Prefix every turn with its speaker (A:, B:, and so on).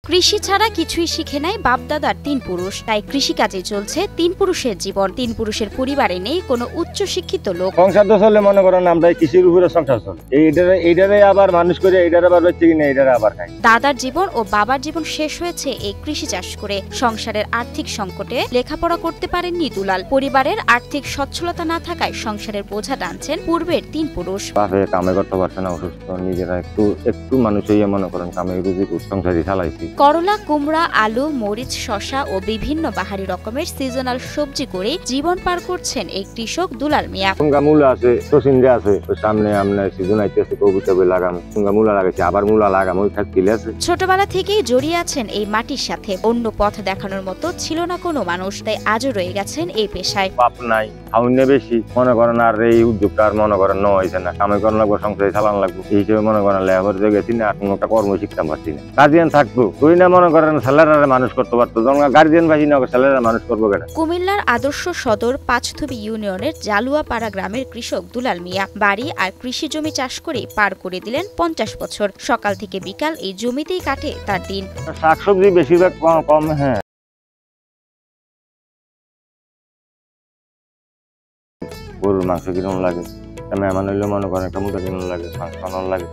A: কৃষি ছাড়া কিছুই শিখে নাই বাপদাদার তিন পুরুষ, তাই কৃষিকাজে চলছে তিন পুরুষের জীবন। তিন পুরুষের পরিবারে নেই কোনো উচ্চ শিক্ষিত লোক।
B: সংসার তো চলে, মনে করেন আমরা কৃষির উপরে সংসার চলে, এইটারে আবার মানুষ করে এইটারে আবার হচ্ছে কিনা এইটারে আবার খাই।
A: দাদার জীবন ও বাবার জীবন শেষ হয়েছে এই কৃষি চাষ করে। সংসারের আর্থিক সংকটে লেখাপড়া করতে পারেননি দুলাল। পরিবারের আর্থিক সচ্ছলতা না থাকায় সংসারের বোঝা টানছেন পূর্বের তিন পুরুষ।
B: বাপে কামে করতে পারছে না, অসুস্থ, নিজেরা একটু মানুষ হইয়া মনে করেন কামে রুজি সংসারই চালাইছি।
A: করলা, কুমড়া, আলু, মরিচ, শসা ও বিভিন্ন বাহারি রকমের সিজনাল সবজি করে জীবন পার করছেন এই কৃষক দুলাল মিয়া।
B: মূলা আছে, সচিন্দা আছে, সামনে আমরা সিজন আইতেছে, কবিতা বই লাগাম, মূলা লাগাইছে, আবার মূলা লাগাম, ওই ফ্যাক্টরি আছে।
A: ছোটবেলা থেকেই জড়িয়ে আছেন এই মাটির সাথে। অন্য পথ দেখানোর মতো ছিল না কোনো মানুষ, তাই আজও রয়ে গেছেন এই পেশায়।
B: বাপ নাই, খাউনে বেশি, মনে করেন আর এই উদ্যোগটা আর মনে করেন হয়েছে না। কামে করানো লাগবো, সংসারে চালানো লাগবো, এই হিসেবে মনে করেন লেবার গেছি না, আর কোনো একটা কর্ম শিখতে পারছি না। গার্জিয়ান থাকতো, তুই না মনে করেন ছেলেরা মানুষ করতে পারতো, যখন গার্জিয়ান ভাসি না ছেলেরা মানুষ করবো কেন।
A: কুমিল্লার আদর্শ সদর পাঁচথবি ইউনিয়নের জালুয়াপাড়া গ্রামের কৃষক দুলাল মিয়া বাড়ি আর কৃষি জমি চাষ করে পার করে দিলেন 50 বছর। সকাল থেকে বিকাল এই জমিতেই কাটে তার দিন।
B: শাকসবজি বেশিরভাগ কম। হ্যাঁ, গরুর মাংস কিরকম লাগে, মেহমান হইলে মনে করেন একটা মুটা কিরকম লাগে, মাংস লাগে।